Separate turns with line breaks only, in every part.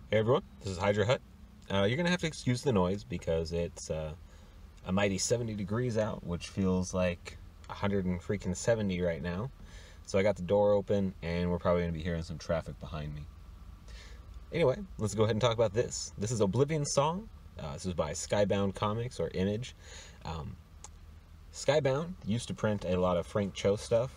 Hey everyone, this is Hydra Hut. You're going to have to excuse the noise because it's a mighty 70 degrees out, which feels like 170 right now. So I got the door open and we're probably going to be hearing some traffic behind me. Anyway, let's go ahead and talk about this. This is Oblivion Song. This was by Skybound Comics or Image. Skybound used to print a lot of Frank Cho stuff.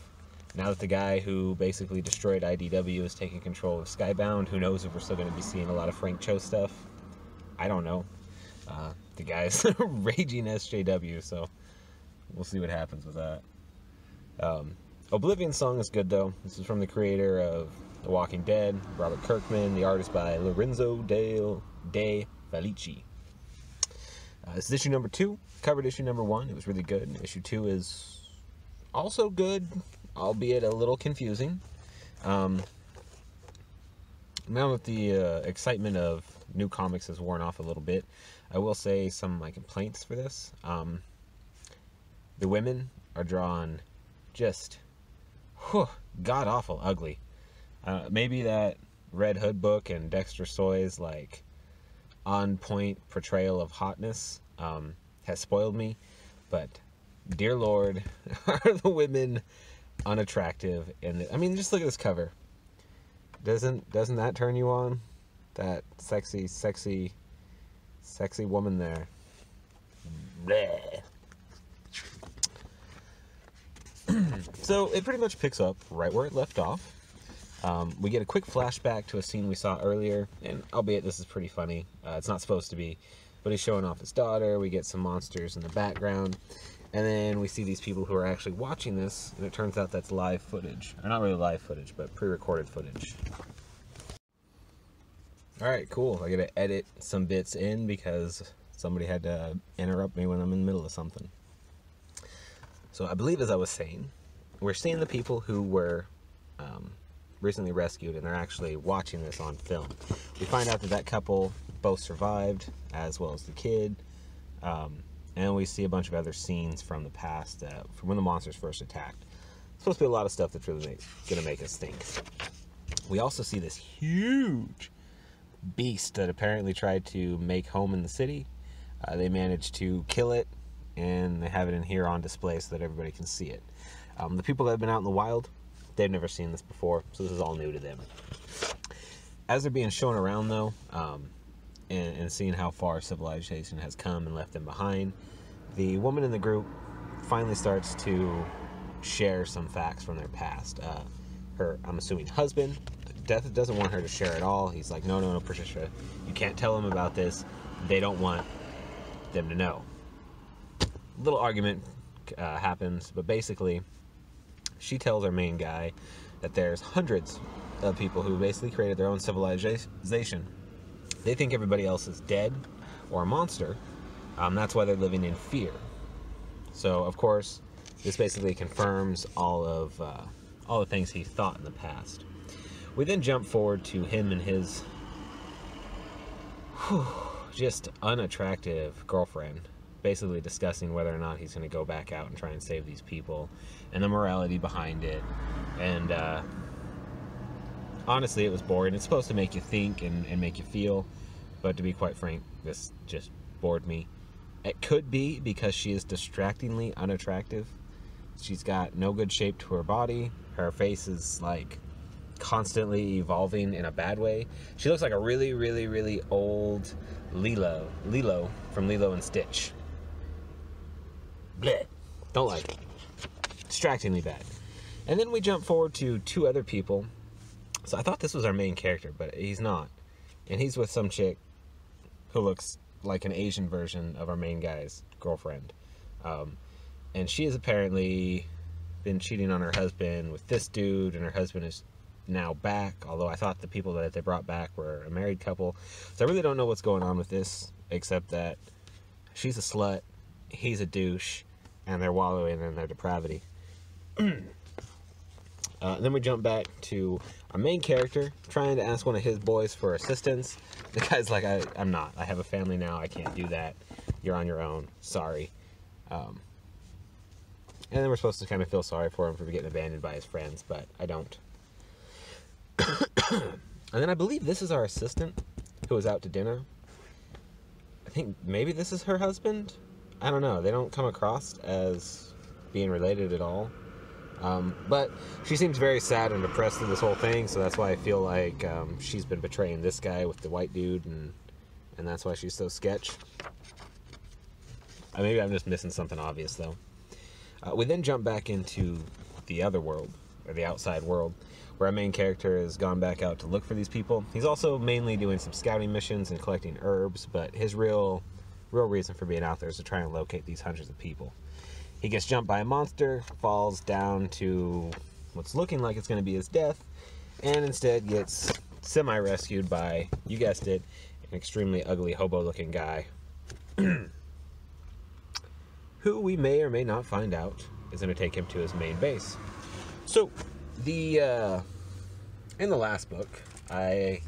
Now that the guy who basically destroyed IDW is taking control of Skybound, who knows if we're still going to be seeing a lot of Frank Cho stuff? I don't know. The guy's raging SJW, so we'll see what happens with that. Oblivion Song is good, though. This is from the creator of The Walking Dead, Robert Kirkman, the artist by Lorenzo De Felici. This is issue number 2, covered issue number 1. It was really good. Issue 2 is also good, albeit a little confusing. Now that the excitement of new comics has worn off a little bit, I will say some of my complaints for this. The women are drawn just god-awful ugly. Maybe that Red Hood book and Dexter Soy's like on-point portrayal of hotness has spoiled me, but dear Lord, are the women unattractive. And I mean, just look at this cover. Doesn't that turn you on? That sexy woman there. Bleh. So it pretty much picks up right where it left off. We get a quick flashback to a scene we saw earlier, and albeit this is pretty funny, it's not supposed to be, but he's showing off his daughter. We get some monsters in the background, and then we see these people who are actually watching this, and it turns out that's live footage. Or not really live footage, but pre-recorded footage. Alright, cool. I gotta edit some bits in because somebody had to interrupt me when I'm in the middle of something. So I believe, as I was saying, we're seeing the people who were recently rescued, and they're actually watching this on film. We find out that that couple both survived, as well as the kid, and we see a bunch of other scenes from the past, from when the monsters first attacked. It's supposed to be a lot of stuff that's really going to make us think. We also see this huge beast that apparently tried to make home in the city. They managed to kill it, and they have it in here on display so that everybody can see it. The people that have been out in the wild, they've never seen this before, so this is all new to them. As they're being shown around, though, and seeing how far civilization has come and left them behind, the woman in the group finally starts to share some facts from their past. Her, I'm assuming, husband doesn't want her to share at all. He's like, no, Patricia, you can't tell them about this. They don't want them to know. Little argument happens, but basically, she tells our main guy that there's hundreds of people who basically created their own civilization. They think everybody else is dead or a monster. That's why they're living in fear. So, of course, this basically confirms all the things he thought in the past. We then jump forward to him and his just unattractive girlfriend, basically discussing whether or not he's going to go back out and try and save these people, and the morality behind it. And honestly, it was boring. It's supposed to make you think and make you feel, but to be quite frank, this just bored me. It could be because she is distractingly unattractive. She's got no good shape to her body. Her face is like constantly evolving in a bad way. She looks like a really old Lilo from Lilo and Stitch. Blech. Don't like it. Distractingly bad. And then we jump forward to 2 other people. So I thought this was our main character, but he's not. And he's with some chick who looks like an Asian version of our main guy's girlfriend. And she has apparently been cheating on her husband with this dude, and her husband is now back, although I thought the people that they brought back were a married couple. So I really don't know what's going on with this, except that she's a slut, he's a douche, and they're wallowing in their depravity. Then we jump back to our main character trying to ask one of his boys for assistance. The guy's like, I'm not. I have a family now. I can't do that. You're on your own. Sorry. And then we're supposed to kind of feel sorry for him for getting abandoned by his friends, but I don't. And then I believe this is our assistant who was out to dinner. I think maybe this is her husband? I don't know. They don't come across as being related at all. But she seems very sad and depressed through this whole thing, so that's why I feel like she's been betraying this guy with the white dude, and that's why she's so sketch. Maybe I'm just missing something obvious, though. We then jump back into the other world, or the outside world, where our main character has gone back out to look for these people. He's also mainly doing some scouting missions and collecting herbs, but his real reason for being out there is to try and locate these hundreds of people. He gets jumped by a monster, falls down to what's looking like it's going to be his death, and instead gets semi-rescued by, you guessed it, an extremely ugly hobo-looking guy, who we may or may not find out is going to take him to his main base. So, in the last book, I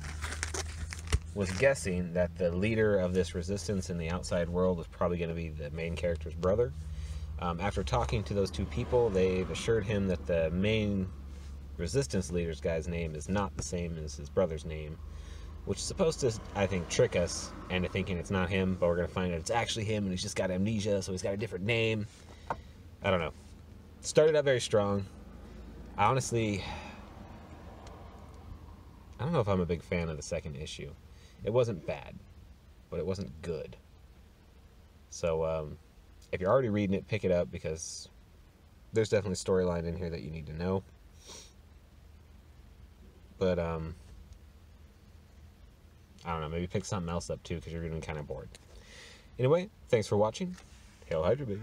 was guessing that the leader of this resistance in the outside world was probably going to be the main character's brother. After talking to those two people, they've assured him that the main resistance leader's guy's name is not the same as his brother's name, which is supposed to, I think, trick us into thinking it's not him, but we're going to find out it's actually him, and he's just got amnesia, so he's got a different name. I don't know. Started out very strong. Honestly, I don't know if I'm a big fan of the second issue. It wasn't bad, but it wasn't good. So, if you're already reading it, pick it up, because there's definitely a storyline in here that you need to know. But, I don't know, maybe pick something else up too, because you're getting kind of bored. Anyway, thanks for watching. Hail Hydra, baby.